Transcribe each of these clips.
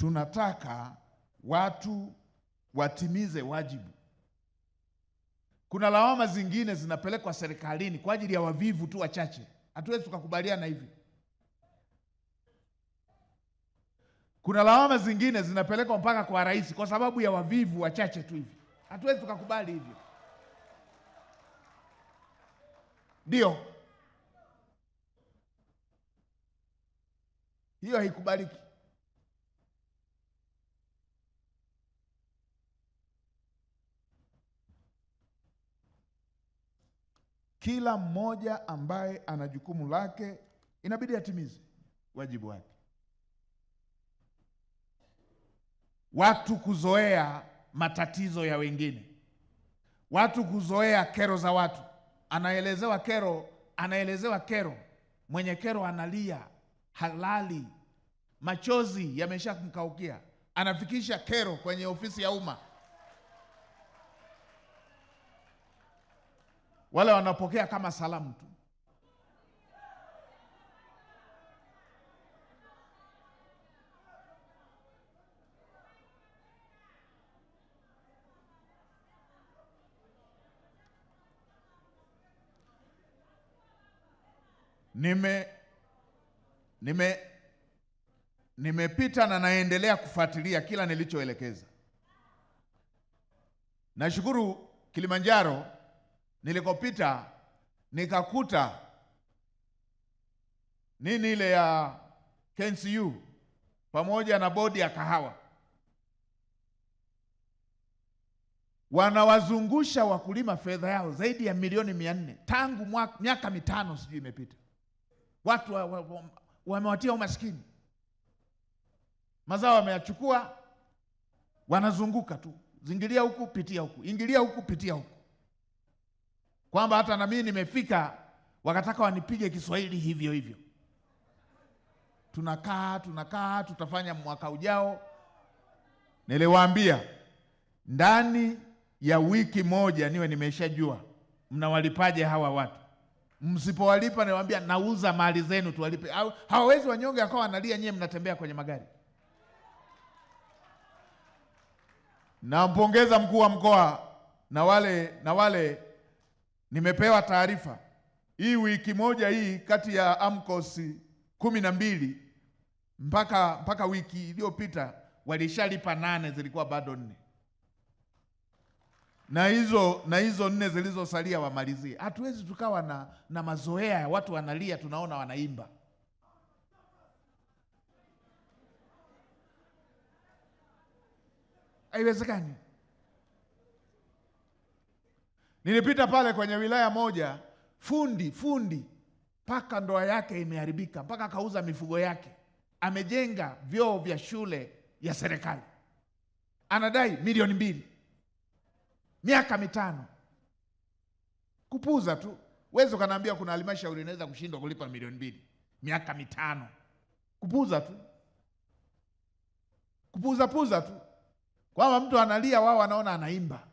tunataka watu watimize wajibu. Kuna lawama zingine zinapelekwa serikalini kwa ajili ya wavivu tu wachache. Hatuwezi tukakubaliana hivyo. Kuna lawama zingine zinapelekwa mpaka kwa rais kwa sababu ya wavivu wachache tu hivi. Hatuwezi tukakubali hivyo. Ndio. Hiyo haikubaliki. Kila mmoja ambaye ana jukumu lake inabidi atimize wajibu wake. Watu kuzoea matatizo ya wengine, watu kuzoea kero za watu. Anaelezewa kero, mwenye kero analia, halali, machozi yameshamkaukia, anafikisha kero kwenye ofisi ya umma. Wale wanapokea kama salamu tu. Nimepita na naendelea kufuatilia kila nilichoelekeza. Nashukuru Kilimanjaro nilikopita nikakuta nini ile ya KNCU pamoja na bodi ya kahawa wanawazungusha wakulima fedha yao zaidi ya milioni 400 tangu miaka 5 sijui imepita. Watu wamewatia umaskini, mazao wameyachukua, wanazunguka tu, zingilia huku pitia huku, ingilia huku pitia huku, kwamba hata na mimi nimefika wakataka wanipige Kiswahili hivyo hivyo. Tunakaa tutafanya mwaka ujao. Niliwaambia ndani ya wiki moja niwe nimeshajua mnawalipaje hawa watu. Msipowalipa niwaambia nauza mali zenu tuwalipe. Hawawezi wanyonge akawa wanalia nyewe mnatembea kwenye magari. Nampongeza mkuu wa mkoa na wale nimepewa taarifa. Hii wiki moja hii kati ya AMCOS 12 mpaka wiki iliyopita walishalipa 8, zilikuwa bado 4. Na hizo 4 zilizosalia wamalizie. Hatuwezi tukawa na mazoea ya watu wanalia tunaona wanaimba. Haiwezekani. Nilipita pale kwenye wilaya moja, fundi mpaka ndoa yake imeharibika, mpaka kauza mifugo yake. Amejenga vyoo vya shule ya serikali, anadai milioni 2, miaka 5. Kupuza tu. Wewe ukaniambia kuna halmashauri inaweza kushindwa kulipa milioni 2 miaka 5. Kupuza tu. Kupuza tu. Kwamba mtu analia wao wanaona anaimba.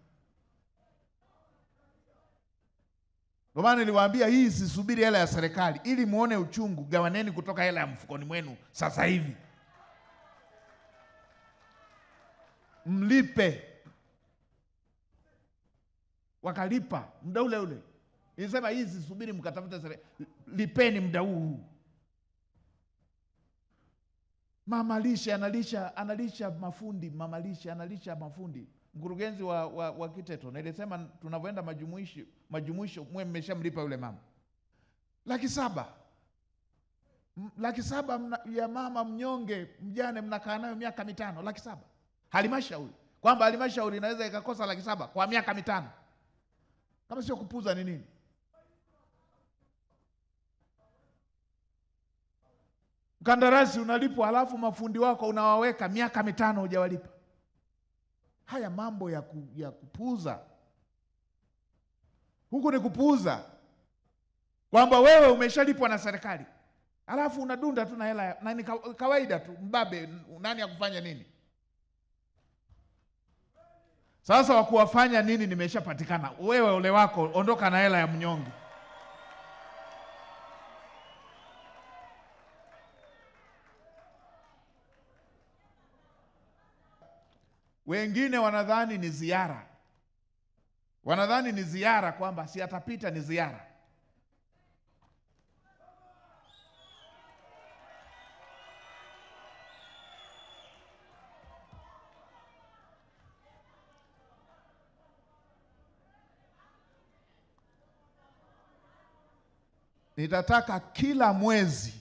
Kwa maana niliwaambia hii sisubiri hela ya serikali, ili muone uchungu, gawaneni kutoka hela ya mfukoni mwenu sasa hivi. Mlipe. Wakalipa muda ule ule. Nilisema hii sisubiri mkatafuta serikali, lipeni muda huu. Mama lishe analisha mafundi, mama lishe analisha mafundi. Mkurugenzi wa Kiteto nilisema tunavyoenda majumuisho mwe mmeshamlipa yule mama. 700,000. 700,000 ya mama mnyonge mjane mnakaa nayo miaka 5, 700,000. Halmashauri. Kwamba halmashauri inaweza ikakosa 700,000 kwa miaka 5. Kama sio kupuza ni nini? Mkandarasi unalipwa halafu mafundi wako unawaweka miaka 5 hujawalipa. Haya mambo ya kupuuza. Huku ni kupuuza. Kwamba wewe umeshalipwa na serikali, halafu unadunda tu na hela na ni kawaida tu, mbabe nani akufanya nini? Sasa wakuwafanya nini nimeshapatikana. Wewe ole wako, ondoka na hela ya mnyonge. Wengine wanadhani ni ziara, kwamba si atapita, ni ziara. Nitataka kila mwezi,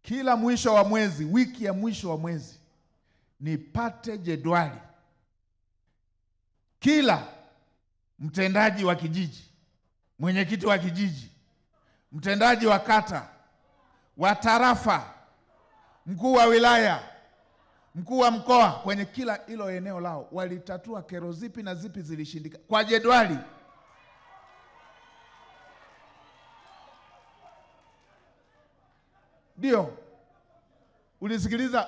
kila mwisho wa mwezi, wiki ya mwisho wa mwezi, nipate jedwali. Kila mtendaji wa kijiji, mwenyekiti wa kijiji, mtendaji wa kata, wa tarafa, mkuu wa wilaya, mkuu wa mkoa, kwenye kila hilo eneo lao walitatua kero zipi na zipi zilishindika, kwa jedwali. Ndio.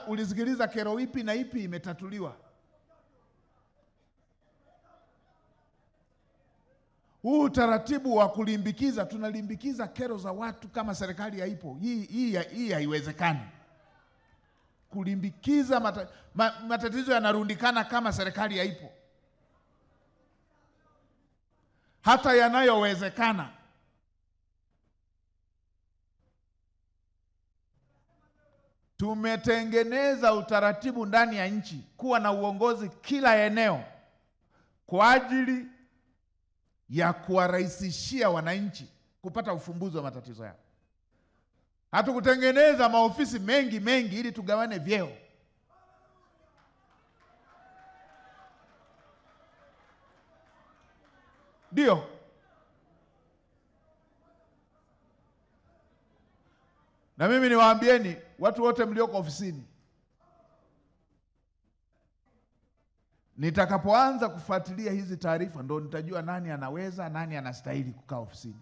Ulisikiliza kero ipi na ipi imetatuliwa? Huu utaratibu wa kulimbikiza, tunalimbikiza kero za watu kama serikali haipo. Hii haiwezekani. Kulimbikiza matatizo yanarundikana kama serikali haipo. Hata yanayowezekana, tumetengeneza utaratibu ndani ya nchi kuwa na uongozi kila eneo kwa ajili ya kuwarahisishia wananchi kupata ufumbuzi wa matatizo yao. Hatukutengeneza maofisi mengi ili tugawane vyeo. Ndio. Na mimi niwaambieni watu wote mlioko ofisini, nitakapoanza kufuatilia hizi taarifa ndo nitajua nani anaweza, nani anastahili kukaa ofisini.